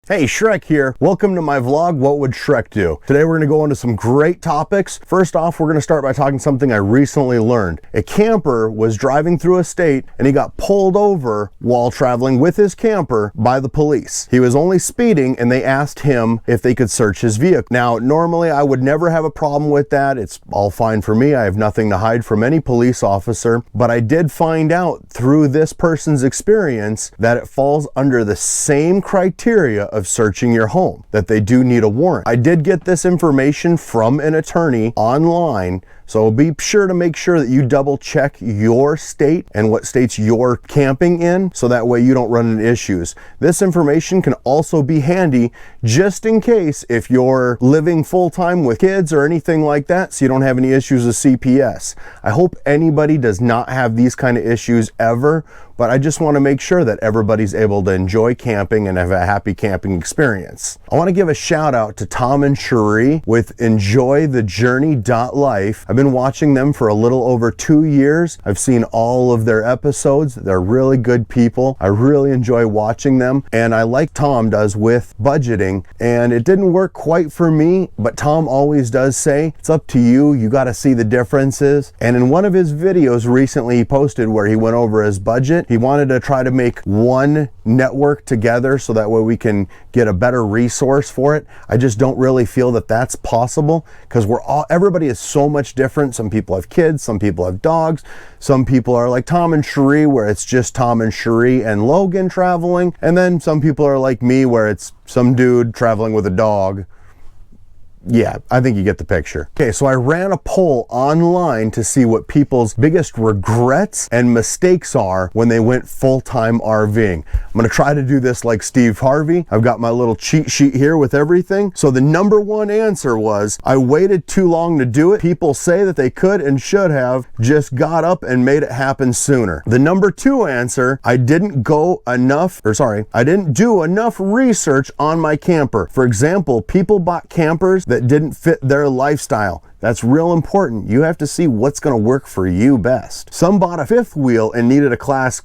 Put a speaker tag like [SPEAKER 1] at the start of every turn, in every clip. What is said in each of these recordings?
[SPEAKER 1] Hey, Shrek here. Welcome to my vlog, What Would Shrek Do? Today we're going to go into some great topics. First off, we're going to start by talking something I recently learned. A camper was driving through a state and he got pulled over while traveling with his camper by the police. He was only speeding and they asked him if they could search his vehicle. Now, normally I would never have a problem with that. It's all fine for me. I have nothing to hide from any police officer, but I did find out through this person's experience that it falls under the same criteria of searching your home, that they do need a warrant. I did get this information from an attorney online, so be sure to make sure that you double check your state and what states you're camping in, so that way you don't run into issues. This information can also be handy just in case if you're living full-time with kids or anything like that, so you don't have any issues with CPS. I hope anybody does not have these kind of issues ever, but I just want to make sure that everybody's able to enjoy camping and have a happy camping experience. I want to give a shout out to Tom and Cherie with enjoythejourney.life. I've been watching them for a little over 2 years. I've seen all of their episodes. They're really good people. I really enjoy watching them, and I like Tom does with budgeting, and it didn't work quite for me, but Tom always does say, it's up to you. You got to see the differences. And in one of his videos recently he posted where he went over his budget, he wanted to try to make one network together so that way we can get a better resource for it. I just don't really feel that that's possible because everybody is so much different. Some people have kids, some people have dogs, some people are like Tom and Cherie where it's just Tom and Cherie and Logan traveling, and then some people are like me where it's some dude traveling with a dog. Yeah, I think you get the picture. Okay, so I ran a poll online to see what people's biggest regrets and mistakes are when they went full-time RVing. I'm gonna try to do this like Steve Harvey. I've got my little cheat sheet here with everything. So the number one answer was, I waited too long to do it. People say that they could and should have just got up and made it happen sooner. The number two answer, I didn't do enough research on my camper. For example, people bought campers that didn't fit their lifestyle. That's real important. You have to see what's going to work for you best. Some bought a fifth wheel and needed a class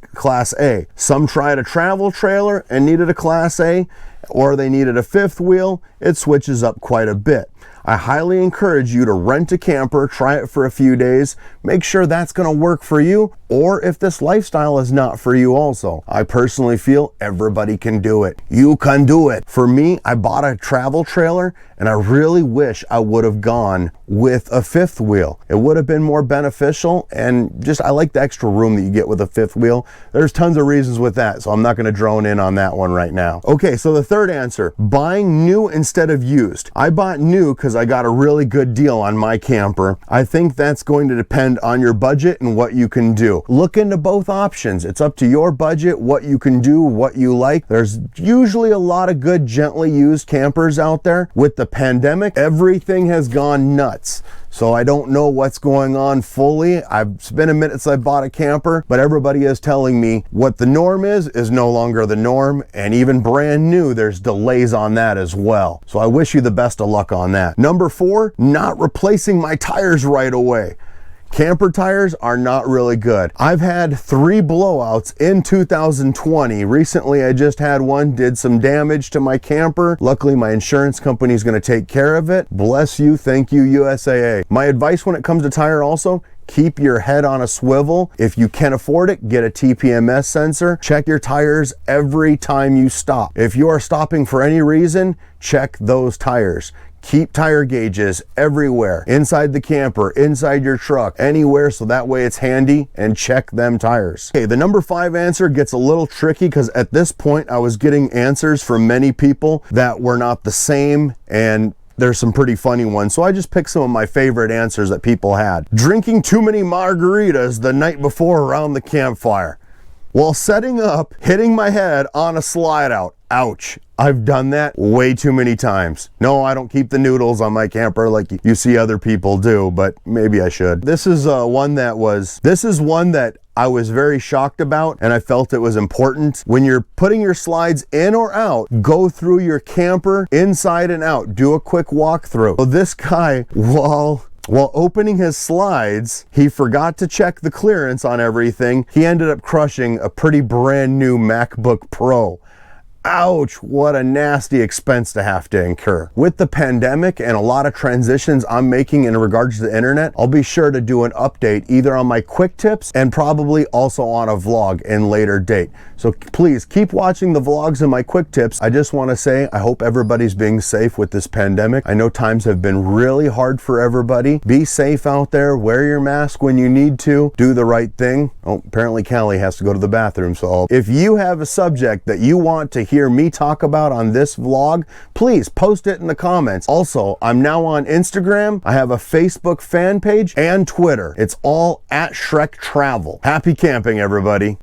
[SPEAKER 1] A. Some tried a travel trailer and needed a class A, or they needed a fifth wheel. It switches up quite a bit. I highly encourage you to rent a camper, try it for a few days, make sure that's going to work for you, or if this lifestyle is not for you also. I personally feel everybody can do it. You can do it. For me, I bought a travel trailer and I really wish I would have gone with a fifth wheel. It would have been more beneficial, and just I like the extra room that you get with a fifth wheel. There's tons of reasons with that, so I'm not going to drone in on that one right now. Okay, so the third answer, buying new instead of used. I bought new because I got a really good deal on my camper. I think that's going to depend on your budget and what you can do. Look into both options. It's up to your budget, what you can do, what you like. There's usually a lot of good gently used campers out there. With the pandemic, everything has gone nuts. So I don't know what's going on fully. It's been a minute since I bought a camper, but everybody is telling me what the norm is no longer the norm, and even brand new, there's delays on that as well. So I wish you the best of luck on that. Number four, not replacing my tires right away. Camper tires are not really good. I've had 3 blowouts in 2020. Recently, I just had one, did some damage to my camper. Luckily, my insurance company is going to take care of it. Bless you. Thank you, USAA. My advice when it comes to tire also, keep your head on a swivel. If you can afford it, get a TPMS sensor. Check your tires every time you stop. If you are stopping for any reason, check those tires. Keep tire gauges everywhere, inside the camper, inside your truck, anywhere, so that way it's handy, and check them tires. Okay, the number 5 answer gets a little tricky because at this point I was getting answers from many people that were not the same, and there's some pretty funny ones. So I just picked some of my favorite answers that people had. Drinking too many margaritas the night before around the campfire. While setting up, hitting my head on a slide out. Ouch. I've done that way too many times. No, I don't keep the noodles on my camper like you see other people do, but maybe I should. This is one that I was very shocked about, and I felt it was important. When you're putting your slides in or out, go through your camper inside and out. Do a quick walkthrough. So this guy, while opening his slides, he forgot to check the clearance on everything. He ended up crushing a pretty brand new MacBook Pro. Ouch, what a nasty expense to have to incur. With the pandemic and a lot of transitions I'm making in regards to the internet, I'll be sure to do an update either on my quick tips and probably also on a vlog in later date. So please keep watching the vlogs and my quick tips. I just want to say I hope everybody's being safe with this pandemic. I know times have been really hard for everybody. Be safe out there, wear your mask when you need to, do the right thing. Oh, apparently Callie has to go to the bathroom, so if you have a subject that you want to hear me talk about on this vlog, please post it in the comments. Also, I'm now on Instagram. I have a Facebook fan page and Twitter. It's all at Shrek Travel. Happy camping, everybody.